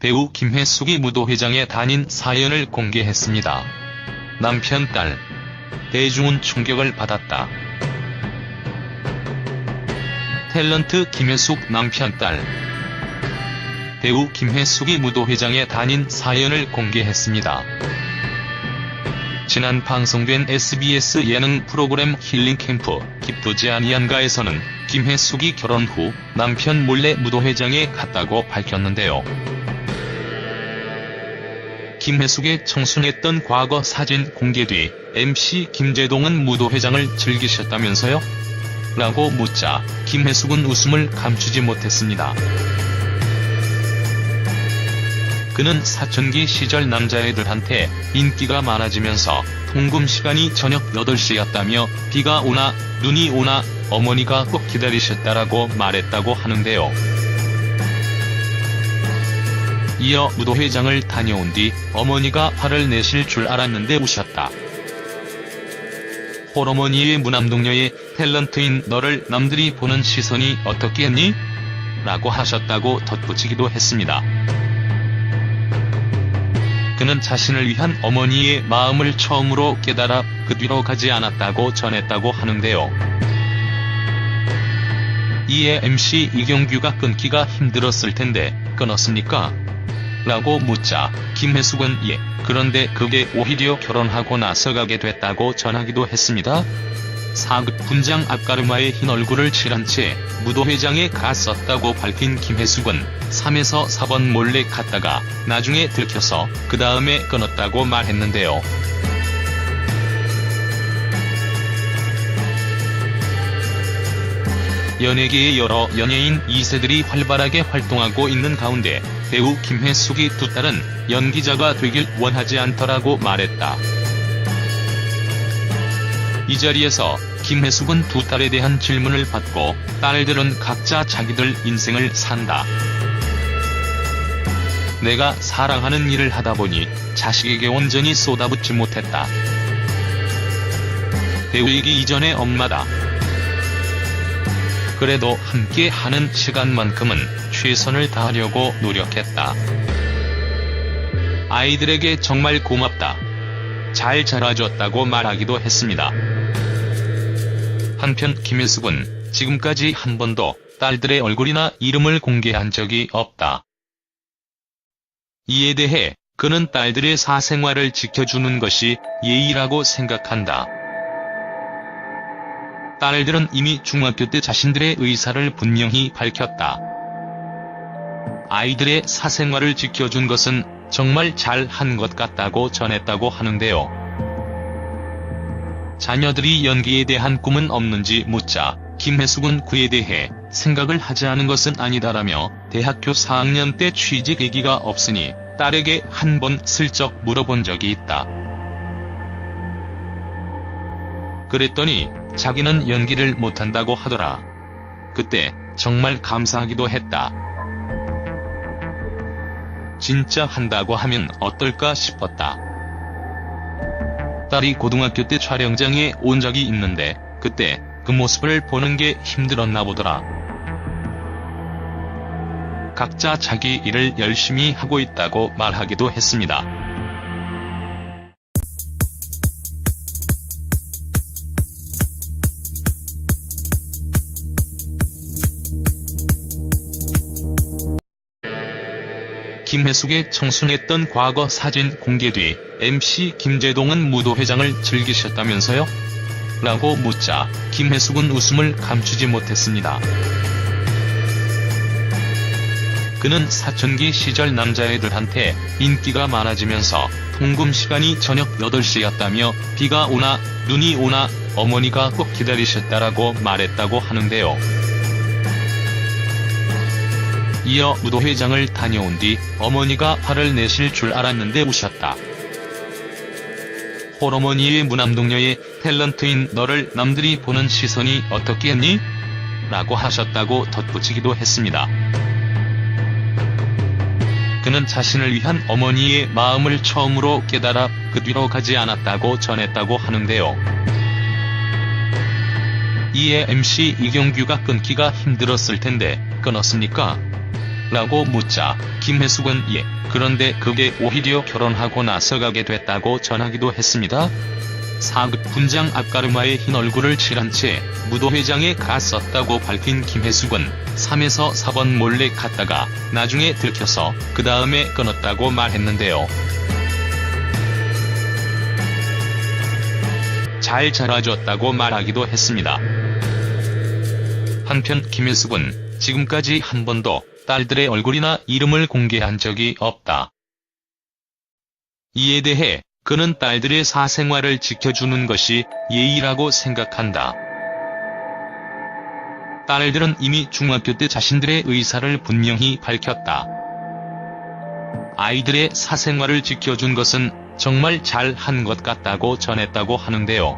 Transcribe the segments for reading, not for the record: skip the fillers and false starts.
배우 김혜숙이 무도회장에 다닌 사연을 공개했습니다. 남편 딸. 대중은 충격을 받았다. 탤런트 김혜숙 남편 딸. 배우 김혜숙이 무도회장에 다닌 사연을 공개했습니다. 지난 방송된 SBS 예능 프로그램 힐링캠프 기쁘지 아니한가에서는 김혜숙이 결혼 후 남편 몰래 무도회장에 갔다고 밝혔는데요. 김혜숙의 청순했던 과거 사진 공개 뒤 MC 김제동은 무도회장을 즐기셨다면서요? 라고 묻자 김혜숙은 웃음을 감추지 못했습니다. 그는 사춘기 시절 남자애들한테 인기가 많아지면서 통금 시간이 저녁 8시였다며 비가 오나 눈이 오나 어머니가 꼭 기다리셨다라고 말했다고 하는데요. 이어 무도회장을 다녀온 뒤 어머니가 화를 내실 줄 알았는데 우셨다. 홀어머니의 무남동녀의 탤런트인 너를 남들이 보는 시선이 어떻겠니? 라고 하셨다고 덧붙이기도 했습니다. 그는 자신을 위한 어머니의 마음을 처음으로 깨달아 그 뒤로 가지 않았다고 전했다고 하는데요. 이에 MC 이경규가 끊기가 힘들었을 텐데 끊었습니까? 라고 묻자 김혜숙은 예, 그런데 그게 오히려 결혼하고 나서 가게 됐다고 전하기도 했습니다. 4급 분장 앞가르마에 흰 얼굴을 칠한 채 무도회장에 갔었다고 밝힌 김혜숙은 3에서 4번 몰래 갔다가 나중에 들켜서 그 다음에 끊었다고 말했는데요. 연예계의 여러 연예인 2세들이 활발하게 활동하고 있는 가운데 배우 김혜숙이 두 딸은 연기자가 되길 원하지 않더라고 말했다. 이 자리에서 김혜숙은 두 딸에 대한 질문을 받고 딸들은 각자 자기들 인생을 산다. 내가 사랑하는 일을 하다 보니 자식에게 온전히 쏟아붓지 못했다. 배우이기 이전의 엄마다. 그래도 함께 하는 시간만큼은 최선을 다하려고 노력했다. 아이들에게 정말 고맙다. 잘 자라줬다고 말하기도 했습니다. 한편 김혜숙은 지금까지 한 번도 딸들의 얼굴이나 이름을 공개한 적이 없다. 이에 대해 그는 딸들의 사생활을 지켜주는 것이 예의라고 생각한다. 딸들은 이미 중학교 때 자신들의 의사를 분명히 밝혔다. 아이들의 사생활을 지켜준 것은 정말 잘한 것 같다고 전했다고 하는데요. 자녀들이 연기에 대한 꿈은 없는지 묻자 김혜숙은 그에 대해 생각을 하지 않은 것은 아니다라며 대학교 4학년 때 취직 계기가 없으니 딸에게 한 번 슬쩍 물어본 적이 있다. 그랬더니 자기는 연기를 못한다고 하더라. 그때 정말 감사하기도 했다. 진짜 한다고 하면 어떨까 싶었다. 딸이 고등학교 때 촬영장에 온 적이 있는데 그때 그 모습을 보는 게 힘들었나 보더라. 각자 자기 일을 열심히 하고 있다고 말하기도 했습니다. 김혜숙의 청순했던 과거 사진 공개 뒤 MC 김제동은 무도회장을 즐기셨다면서요? 라고 묻자 김혜숙은 웃음을 감추지 못했습니다. 그는 사춘기 시절 남자애들한테 인기가 많아지면서 통금 시간이 저녁 8시였다며 비가 오나 눈이 오나 어머니가 꼭 기다리셨다라고 말했다고 하는데요. 이어 무도회장을 다녀온 뒤 어머니가 화를 내실 줄 알았는데 우셨다. 홀어머니의 무남동녀의 탤런트인 너를 남들이 보는 시선이 어떻겠니? 라고 하셨다고 덧붙이기도 했습니다. 그는 자신을 위한 어머니의 마음을 처음으로 깨달아 그 뒤로 가지 않았다고 전했다고 하는데요. 이에 MC 이경규가 끊기가 힘들었을 텐데 끊었습니까? 라고 묻자 김혜숙은 예, 그런데 그게 오히려 결혼하고 나서 가게 됐다고 전하기도 했습니다. 4급 분장 앞가르마에 흰 얼굴을 칠한 채 무도회장에 갔었다고 밝힌 김혜숙은 3에서 4번 몰래 갔다가 나중에 들켜서 그 다음에 끊었다고 말했는데요. 잘 자라줬다고 말하기도 했습니다. 한편 김혜숙은 지금까지 한 번도 딸들의 얼굴이나 이름을 공개한 적이 없다. 이에 대해 그는 딸들의 사생활을 지켜주는 것이 예의라고 생각한다. 딸들은 이미 중학교 때 자신들의 의사를 분명히 밝혔다. 아이들의 사생활을 지켜준 것은 정말 잘한 것 같다고 전했다고 하는데요.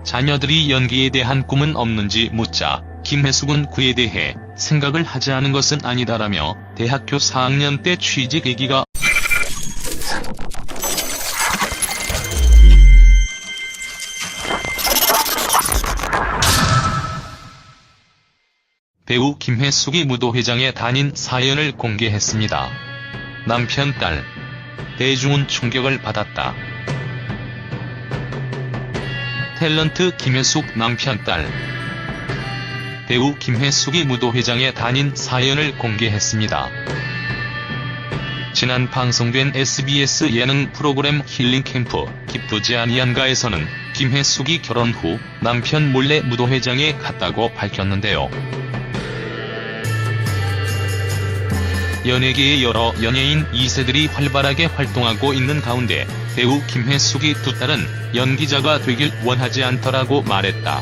자녀들이 연기에 대한 꿈은 없는지 묻자 김혜숙은 그에 대해 생각을 하지 않은 것은 아니다라며 대학교 4학년 때 취직 계기가 배우 김혜숙이 무도회장에 다닌 사연을 공개했습니다. 남편 딸. 대중은 충격을 받았다. 탤런트 김혜숙 남편 딸. 배우 김혜숙이 무도회장에 다닌 사연을 공개했습니다. 지난 방송된 SBS 예능 프로그램 힐링캠프 기쁘지 아니한가에서는 김혜숙이 결혼 후 남편 몰래 무도회장에 갔다고 밝혔는데요. 연예계의 여러 연예인 2세들이 활발하게 활동하고 있는 가운데 배우 김혜숙이 두 딸은 연기자가 되길 원하지 않더라고 말했다.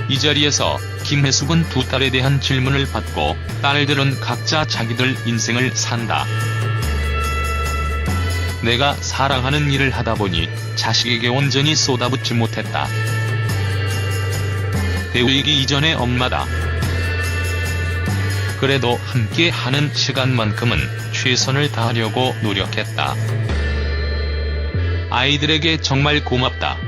이 자리에서 김혜숙은 두 딸에 대한 질문을 받고 딸들은 각자 자기들 인생을 산다. 내가 사랑하는 일을 하다 보니 자식에게 온전히 쏟아붓지 못했다. 배우이기 이전의 엄마다. 그래도 함께 하는 시간만큼은 최선을 다하려고 노력했다. 아이들에게 정말 고맙다.